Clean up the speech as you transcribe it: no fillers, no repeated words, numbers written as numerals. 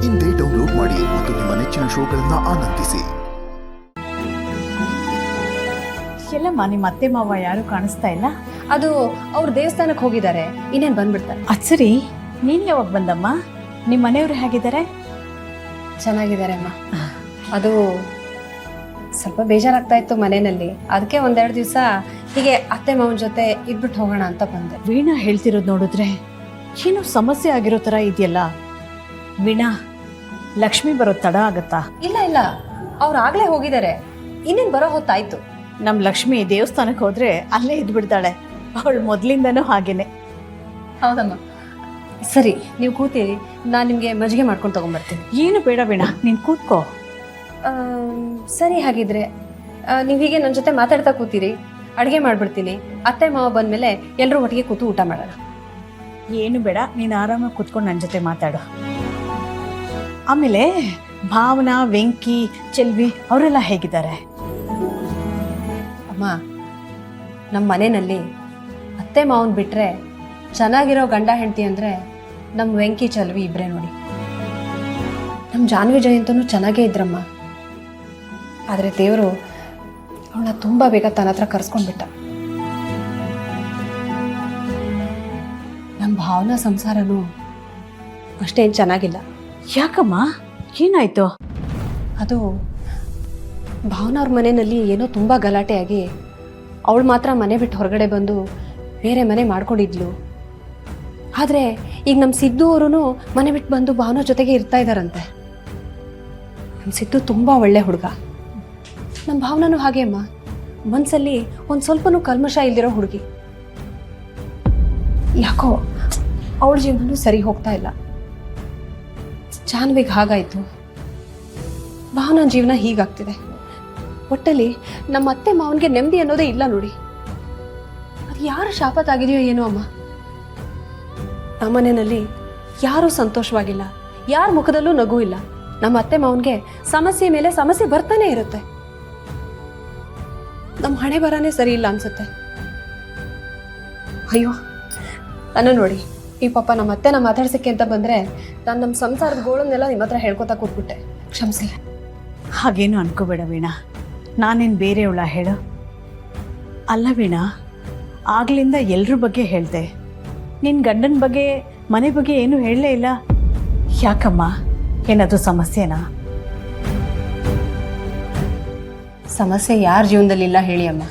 ಇಂದೇ ಡೌನ್ಲೋಡ್ ಮಾಡಿ ಮತ್ತು ನಿಮ್ಮ ನೆಚ್ಚಿನ ಶೋಗಳನ್ನ ಆನಂದಿಸಿ. ಎಲ್ಲಮ್ಮ ನಿಮ್ಮ ಅತ್ತೆ ಮಾವ ಯಾರು ಕಾಣಿಸ್ತಾ ಇಲ್ಲ? ಅದು ಅವ್ರ ದೇವಸ್ಥಾನಕ್ಕೆ ಹೋಗಿದ್ದಾರೆ, ಇನ್ನೇನು ಬಂದ್ಬಿಡ್ತಾರೆ. ಅದ್ ಸರಿ, ನೀನ್ ಯಾವಾಗ ಬಂದಮ್ಮ? ನಿಮ್ಮ ಮನೆಯವರು ಹೇಗಿದ್ದಾರೆ? ಚೆನ್ನಾಗಿದ್ದಾರೆ ಅಮ್ಮ. ಅದು ಸ್ವಲ್ಪ ಬೇಜಾರಾಗ್ತಾ ಇತ್ತು ಮನೆಯಲ್ಲಿ, ಅದಕ್ಕೆ ಒಂದೆರಡು ದಿವಸ ಹೀಗೆ ಅತ್ತೆ ಮಾವನ ಜೊತೆ ಇದ್ಬಿಟ್ಟು ಹೋಗೋಣ ಅಂತ ಬಂದೆ. ವೀಣಾ ಹೇಳ್ತಿರೋದು ನೋಡಿದ್ರೆ ಏನೋ ಸಮಸ್ಯೆ ಆಗಿರೋ ಥರ ಇದೆಯಲ್ಲ. ವೀಣಾ, ಲಕ್ಷ್ಮಿ ಬರೋದು ತಡ ಆಗತ್ತಾ? ಇಲ್ಲ ಇಲ್ಲ, ಅವ್ರು ಆಗ್ಲೇ ಹೋಗಿದ್ದಾರೆ, ಇನ್ನೇನು ಬರೋ ಹೊತ್ತಾಯ್ತು. ನಮ್ಮ ಲಕ್ಷ್ಮಿ ದೇವಸ್ಥಾನಕ್ಕೆ ಹೋದ್ರೆ ಅಲ್ಲೇ ಇದ್ಬಿಡ್ತಾಳೆ. ಅವಳು ಮೊದಲಿಂದನೂ ಹಾಗೇನೆ. ಹೌದಮ್ಮ. ಸರಿ, ನೀವು ಕೂತೀರಿ, ನಾನು ನಿಮಗೆ ಮಜ್ಜಿಗೆ ಮಾಡ್ಕೊಂಡು ತಗೊಂಡ್ಬರ್ತೀನಿ. ಏನು ಬೇಡ ವೀಣಾ, ನೀನು ಕೂತ್ಕೋ. ಸರಿ, ಹಾಗಿದ್ರೆ ನೀವು ಹೀಗೆ ನನ್ನ ಜೊತೆ ಮಾತಾಡ್ತಾ ಕೂತೀರಿ, ಅಡುಗೆ ಮಾಡಿಬಿಡ್ತೀನಿ. ಅತ್ತೆ ಮಾವ ಬಂದಮೇಲೆ ಎಲ್ಲರೂ ಒಟ್ಟಿಗೆ ಕೂತು ಊಟ ಮಾಡೋಣ. ಏನು ಬೇಡ, ನೀನು ಆರಾಮಾಗಿ ಕೂತ್ಕೊಂಡು ನನ್ನ ಜೊತೆ ಮಾತಾಡು. ಆಮೇಲೆ ಭಾವನಾ, ವೆಂಕಿ, ಚೆಲ್ವಿ ಅವರೆಲ್ಲ ಹೇಗಿದ್ದಾರೆ? ಅಮ್ಮ, ನಮ್ಮ ಮನೆಯಲ್ಲಿ ಅತ್ತೆ ಮಾವನ್ ಬಿಟ್ಟರೆ ಚೆನ್ನಾಗಿರೋ ಗಂಡ ಹೆಂಡತಿ ಅಂದರೆ ನಮ್ಮ ವೆಂಕಿ, ಚಲ್ವಿ ಇಬ್ಬರೇ ನೋಡಿ. ನಮ್ಮ ಜಾನ್ವಿ ಜಯಂತನೂ ಚೆನ್ನಾಗೇ ಇದ್ರಮ್ಮ, ಆದರೆ ದೇವರು ಅವಳನ್ನ ತುಂಬ ಬೇಗ ತನ್ನ ಹತ್ರ ಕರ್ಸ್ಕೊಂಡ್ಬಿಟ್ಟ. ನಮ್ಮ ಭಾವನಾ ಸಂಸಾರನೂ ಅಷ್ಟೇನು ಚೆನ್ನಾಗಿಲ್ಲ. ಯಾಕಮ್ಮ, ಏನಾಯ್ತು? ಅದು ಭಾವನಾ ಅವ್ರ ಮನೆಯಲ್ಲಿ ಏನೋ ತುಂಬ ಗಲಾಟೆಯಾಗಿ ಅವಳು ಮಾತ್ರ ಮನೆ ಬಿಟ್ಟು ಹೊರಗಡೆ ಬಂದು ಬೇರೆ ಮನೆ ಮಾಡ್ಕೊಂಡಿದ್ಲು. ಆದರೆ ಈಗ ನಮ್ಮ ಸಿದ್ದು ಅವರು ಮನೆ ಬಿಟ್ಟು ಬಂದು ಭಾವನಾ ಜೊತೆಗೆ ಇರ್ತಾ ಇದ್ದಾರಂತೆ. ನಮ್ಮ ಸಿದ್ದು ತುಂಬ ಒಳ್ಳೆ ಹುಡುಗ. ನಮ್ಮ ಭಾವನೂ ಹಾಗೆ ಅಮ್ಮ, ಮನಸ್ಸಲ್ಲಿ ಒಂದು ಸ್ವಲ್ಪನೂ ಕಲ್ಮಶ ಇಲ್ದಿರೋ ಹುಡುಗಿ. ಯಾಕೋ ಅವಳ ಜೀವನನೂ ಸರಿ ಹೋಗ್ತಾ ಇಲ್ಲ. ಜಾನ್ವಿಗೆ ಹಾಗಾಯಿತು, ಭಾವನಾ ಜೀವನ ಹೀಗಾಗ್ತಿದೆ. ಒಟ್ಟಲ್ಲಿ ನಮ್ಮ ಅತ್ತೆ ಮಾವನಿಗೆ ನೆಮ್ಮದಿ ಅನ್ನೋದೇ ಇಲ್ಲ ನೋಡಿ. ಅದು ಯಾರು ಶಾಪತ್ತಾಗಿದೆಯೋ ಏನೋ ಅಮ್ಮ. ನಮ್ಮ ಮನೆಯಲ್ಲಿ ಯಾರೂ ಸಂತೋಷವಾಗಿಲ್ಲ, ಯಾರ ಮುಖದಲ್ಲೂ ನಗು ಇಲ್ಲ. ನಮ್ಮ ಅತ್ತೆ ಮಾವನಿಗೆ ಸಮಸ್ಯೆ ಮೇಲೆ ಸಮಸ್ಯೆ ಬರ್ತಾನೆ ಇರುತ್ತೆ. ನಮ್ಮ ಹಣೆ ಬರಾನೇ ಸರಿ ಇಲ್ಲ ಅನ್ಸುತ್ತೆ. ಅಯ್ಯೋ, ನನ್ನ ನೋಡಿ, ಈ ಪಾಪ ನಮ್ಮ ಅತ್ತೆನ ಮಾತಾಡ್ಸಕ್ಕೆ ಅಂತ ಬಂದರೆ ನಾನು ನಮ್ಮ ಸಂಸಾರದ ಗೋಳನ್ನೆಲ್ಲ ನಿಮ್ಮ ಹತ್ರ ಹೇಳ್ಕೊತಾ ಕೂತ್ಬಿಟ್ಟೆ, ಕ್ಷಮಿಸಿ. ಹಾಗೇನು ಅನ್ಕೋಬೇಡ ವೀಣಾ, ನಾನೇನು ಬೇರೆಯವಳ ಹೇಳು. ಅಲ್ಲ ವೀಣಾ, ಆಗ್ಲಿಂದ ಎಲ್ರ ಬಗ್ಗೆ ಹೇಳ್ದೆ, ನಿನ್ನ ಗಂಡನ ಬಗ್ಗೆ, ಮನೆ ಬಗ್ಗೆ ಏನೂ ಹೇಳಲೇ ಇಲ್ಲ. ಯಾಕಮ್ಮ, ಏನಾದರೂ ಸಮಸ್ಯೆನಾ? ಸಮಸ್ಯೆ ಯಾರ ಜೀವನದಲ್ಲಿಲ್ಲ ಹೇಳಿ ಅಮ್ಮ.